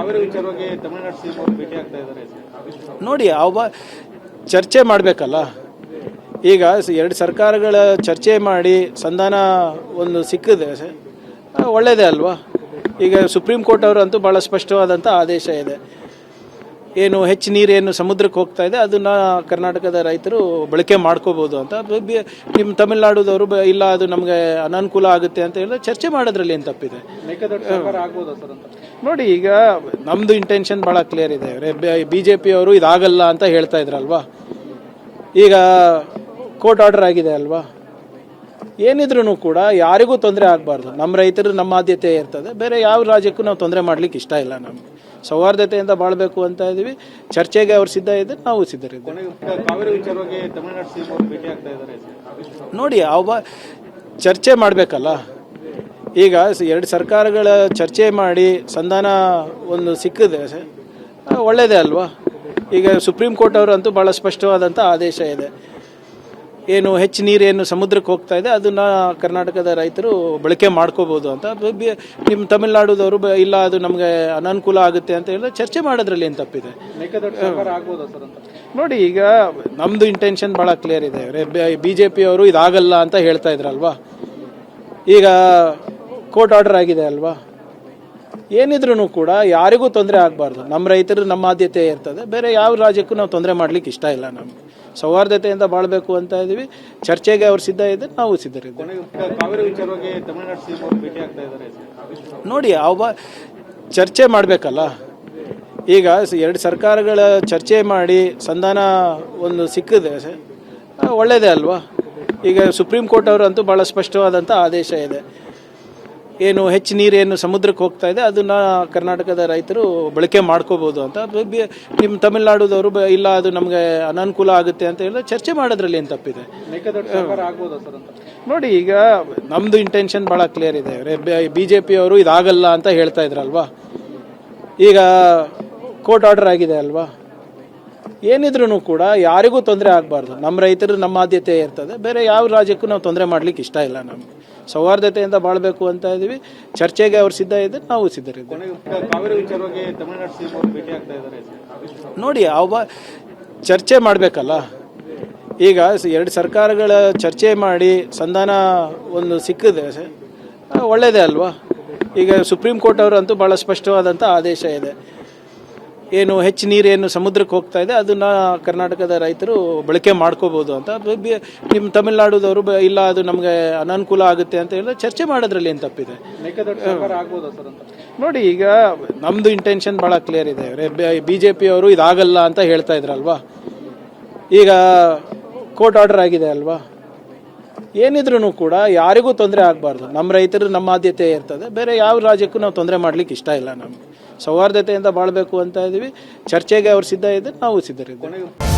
ಕಾವೇರಿ ವಿಚಾರವಾಗಿ ತಮಿಳುನಾಡು ಸಿಎಂ ಅವರು ಭೇಟಿ ಆಗ್ತಾ ಇದ್ದಾರೆ. ನೋಡಿ ಚರ್ಚೆ ಮಾಡಬೇಕಲ್ಲ. ಈಗ ಎರಡು ಸರ್ಕಾರಗಳ ಚರ್ಚೆ ಮಾಡಿ ಸಂಧಾನ ಒಂದು ಸಿಕ್ಕಿದೆ, ಒಳ್ಳೆಯದೇ ಅಲ್ವಾ. ಈಗ ಸುಪ್ರೀಂ ಕೋರ್ಟ್ ಅವರಂತೂ ಭಾಳ ಸ್ಪಷ್ಟವಾದಂಥ ಆದೇಶ ಇದೆ. ಏನು ಹೆಚ್ಚು ನೀರೇನು ಸಮುದ್ರಕ್ಕೆ ಹೋಗ್ತಾ ಇದೆ ಅದನ್ನು ಕರ್ನಾಟಕದ ರೈತರು ಬಳಕೆ ಮಾಡ್ಕೋಬೋದು ಅಂತ. ನಿಮ್ಮ ತಮಿಳುನಾಡುದವರು ಇಲ್ಲ ಅದು ನಮಗೆ ಅನಾನುಕೂಲ ಆಗುತ್ತೆ ಅಂತ ಹೇಳಿದ್ರೆ ಚರ್ಚೆ ಮಾಡೋದ್ರಲ್ಲಿ ಏನು ತಪ್ಪಿದೆ. ನೋಡಿ, ಈಗ ನಮ್ಮದು ಇಂಟೆನ್ಷನ್ ಭಾಳ ಕ್ಲಿಯರ್ ಇದೆ. BJP ಅವರು ಇದಾಗಲ್ಲ ಅಂತ ಹೇಳ್ತಾ ಇದ್ರಲ್ವಾ. ಈಗ ಕೋರ್ಟ್ ಆರ್ಡರ್ ಆಗಿದೆ ಅಲ್ವಾ. ಏನಿದ್ರೂ ಕೂಡ ಯಾರಿಗೂ ತೊಂದರೆ ಆಗಬಾರ್ದು. ನಮ್ಮ ರೈತರು ನಮ್ಮ ಆದ್ಯತೆ ಇರ್ತದೆ. ಬೇರೆ ಯಾವ ರಾಜ್ಯಕ್ಕೂ ನಾವು ತೊಂದರೆ ಮಾಡ್ಲಿಕ್ಕೆ ಇಷ್ಟ ಇಲ್ಲ. ನಮ್ಗೆ ಸೌಹಾರ್ದತೆಯಿಂದ ಬಾಳ್ಬೇಕು ಅಂತ ಇದೀವಿ. ಚರ್ಚೆಗೆ ಅವ್ರು ಸಿದ್ಧ ಇದ್ದಾರೆ, ನಾವು ಸಿದ್ಧರಿದ್ದೇವೆ. ಕಾವೇರಿ ವಿಚಾರವಾಗಿ ತಮಿಳುನಾಡು ಸಿಎಂ ಅವರು ಭೇಟಿ ಆಗ್ತಾ ಇದ್ದಾರೆ. ನೋಡಿ, ಚರ್ಚೆ ಮಾಡಬೇಕಲ್ಲ. ಈಗ ಎರಡು ಸರ್ಕಾರಗಳ ಚರ್ಚೆ ಮಾಡಿ ಸಂಧಾನ ಒಂದು ಸಿಕ್ಕಿದೆ, ಒಳ್ಳೆಯದೇ ಅಲ್ವಾ. ಈಗ ಸುಪ್ರೀಂ ಕೋರ್ಟ್ ಅವರಂತೂ ಭಾಳ ಸ್ಪಷ್ಟವಾದಂಥ ಆದೇಶ ಇದೆ. ಏನು ಹೆಚ್ಚು ನೀರೇನು ಸಮುದ್ರಕ್ಕೆ ಹೋಗ್ತಾ ಇದೆ ಅದನ್ನು ಕರ್ನಾಟಕದ ರೈತರು ಬಳಕೆ ಮಾಡ್ಕೋಬೋದು ಅಂತ. ನಿಮ್ಮ ತಮಿಳುನಾಡುದವರು ಇಲ್ಲ ಅದು ನಮಗೆ ಅನಾನುಕೂಲ ಆಗುತ್ತೆ ಅಂತ ಹೇಳಿದ್ರೆ ಚರ್ಚೆ ಮಾಡೋದ್ರಲ್ಲಿ ಏನು ತಪ್ಪಿದೆ. ನೋಡಿ, ಈಗ ನಮ್ಮದು ಇಂಟೆನ್ಷನ್ ಭಾಳ ಕ್ಲಿಯರ್ ಇದೆ. BJP ಅವರು ಇದಾಗಲ್ಲ ಅಂತ ಹೇಳ್ತಾ ಇದ್ರಲ್ವಾ. ಈಗ ಕೋರ್ಟ್ ಆರ್ಡರ್ ಆಗಿದೆ ಅಲ್ವಾ. ಏನಿದ್ರೂ ಕೂಡ ಯಾರಿಗೂ ತೊಂದರೆ ಆಗಬಾರ್ದು. ನಮ್ಮ ರೈತರು ನಮ್ಮ ಆದ್ಯತೆ ಇರ್ತದೆ. ಬೇರೆ ಯಾವ ರಾಜ್ಯಕ್ಕೂ ನಾವು ತೊಂದರೆ ಮಾಡ್ಲಿಕ್ಕೆ ಇಷ್ಟ ಇಲ್ಲ. ನಮ್ಗೆ ಸೌಹಾರ್ದತೆಯಿಂದ ಬಾಳ್ಬೇಕು ಅಂತ ಇದೀವಿ. ಚರ್ಚೆಗೆ ಅವ್ರು ಸಿದ್ಧ ಇದ್ದಾರೆ, ನಾವು ಸಿದ್ಧರಿದ್ದೇವೆ. ಕಾವೇರಿ ವಿಚಾರವಾಗಿ ತಮಿಳುನಾಡು ಸಿಎಂ ಅವರು ಭೇಟಿ ಆಗ್ತಾ ಇದ್ದಾರೆ. ನೋಡಿ, ಚರ್ಚೆ ಮಾಡಬೇಕಲ್ಲ. ಈಗ ಎರಡು ಸರ್ಕಾರಗಳ ಚರ್ಚೆ ಮಾಡಿ ಸಂಧಾನ ಒಂದು ಸಿಕ್ಕಿದೆ, ಒಳ್ಳೆಯದೇ ಅಲ್ವಾ. ಈಗ ಸುಪ್ರೀಂ ಕೋರ್ಟ್ ಅವರಂತೂ ಭಾಳ ಸ್ಪಷ್ಟವಾದಂಥ ಆದೇಶ ಇದೆ. ಏನು ಹೆಚ್ಚು ನೀರೇನು ಸಮುದ್ರಕ್ಕೆ ಹೋಗ್ತಾ ಇದೆ ಅದನ್ನು ಕರ್ನಾಟಕದ ರೈತರು ಬಳಕೆ ಮಾಡ್ಕೋಬೋದು ಅಂತ. ನಿಮ್ಮ ತಮಿಳುನಾಡುದವರು ಇಲ್ಲ ಅದು ನಮಗೆ ಅನಾನುಕೂಲ ಆಗುತ್ತೆ ಅಂತ ಹೇಳಿದ್ರೆ ಚರ್ಚೆ ಮಾಡೋದ್ರಲ್ಲಿ ಏನು ತಪ್ಪಿದೆ. ನೋಡಿ, ಈಗ ನಮ್ಮದು ಇಂಟೆನ್ಷನ್ ಭಾಳ ಕ್ಲಿಯರ್ ಇದೆ. BJP ಅವರು ಇದಾಗಲ್ಲ ಅಂತ ಹೇಳ್ತಾ ಇದ್ರಲ್ವಾ. ಈಗ ಕೋರ್ಟ್ ಆರ್ಡರ್ ಆಗಿದೆ ಅಲ್ವಾ. ಏನಿದ್ರೂ ಕೂಡ ಯಾರಿಗೂ ತೊಂದರೆ ಆಗಬಾರ್ದು. ನಮ್ಮ ರೈತರು ನಮ್ಮ ಆದ್ಯತೆ ಇರ್ತದೆ. ಬೇರೆ ಯಾವ ರಾಜ್ಯಕ್ಕೂ ನಾವು ತೊಂದರೆ ಮಾಡ್ಲಿಕ್ಕೆ ಇಷ್ಟ ಇಲ್ಲ. ನಮ್ಗೆ ಸೌಹಾರ್ದತೆಯಿಂದ ಬಾಳ್ಬೇಕು ಅಂತ ಇದೀವಿ. ಚರ್ಚೆಗೆ ಅವ್ರು ಸಿದ್ಧ ಇದ್ದಾರೆ, ನಾವು ಸಿದ್ಧರಿದ್ದೇವೆ. ಕಾವೇರಿ ವಿಚಾರವಾಗಿ ತಮಿಳುನಾಡು ಸಿಎಂ ಅವರು ಭೇಟಿ ಆಗ್ತಾ ಇದ್ದಾರೆ. ನೋಡಿ, ಚರ್ಚೆ ಮಾಡಬೇಕಲ್ಲ. ಈಗ ಎರಡು ಸರ್ಕಾರಗಳ ಚರ್ಚೆ ಮಾಡಿ ಸಂಧಾನ ಒಂದು ಸಿಕ್ಕಿದೆ, ಒಳ್ಳೆಯದೇ ಅಲ್ವಾ. ಈಗ ಸುಪ್ರೀಂ ಕೋರ್ಟ್ ಅವರಂತೂ ಭಾಳ ಸ್ಪಷ್ಟವಾದಂಥ ಆದೇಶ ಇದೆ. ಏನು ಹೆಚ್ಚು ನೀರೇನು ಸಮುದ್ರಕ್ಕೆ ಹೋಗ್ತಾ ಇದೆ ಅದನ್ನು ಕರ್ನಾಟಕದ ರೈತರು ಬಳಕೆ ಮಾಡ್ಕೋಬೋದು ಅಂತ. ನಿಮ್ಮ ತಮಿಳುನಾಡುದವರು ಇಲ್ಲ ಅದು ನಮಗೆ ಅನಾನುಕೂಲ ಆಗುತ್ತೆ ಅಂತ ಹೇಳಿದ್ರೆ ಚರ್ಚೆ ಮಾಡೋದ್ರಲ್ಲಿ ಏನು ತಪ್ಪಿದೆ. ನೋಡಿ, ಈಗ ನಮ್ಮದು ಇಂಟೆನ್ಷನ್ ಭಾಳ ಕ್ಲಿಯರ್ ಇದೆ. BJP ಅವರು ಇದಾಗಲ್ಲ ಅಂತ ಹೇಳ್ತಾ ಇದ್ರಲ್ವಾ. ಈಗ ಕೋರ್ಟ್ ಆರ್ಡರ್ ಆಗಿದೆ ಅಲ್ವಾ. ಏನಿದ್ರೂ ಕೂಡ ಯಾರಿಗೂ ತೊಂದರೆ ಆಗಬಾರ್ದು. ನಮ್ಮ ರೈತರು ನಮ್ಮ ಆದ್ಯತೆ ಇರ್ತದೆ. ಬೇರೆ ಯಾವ ರಾಜ್ಯಕ್ಕೂ ನಾವು ತೊಂದರೆ ಮಾಡ್ಲಿಕ್ಕೆ ಇಷ್ಟ ಇಲ್ಲ. ನಮ್ಗೆ ಸೌಹಾರ್ದತೆಯಿಂದ ಬಾಳ್ಬೇಕು ಅಂತ ಇದೀವಿ. ಚರ್ಚೆಗೆ ಅವ್ರು ಸಿದ್ಧ ಇದ್ದಾರೆ, ನಾವು ಸಿದ್ಧರಿದ್ದೇವೆ.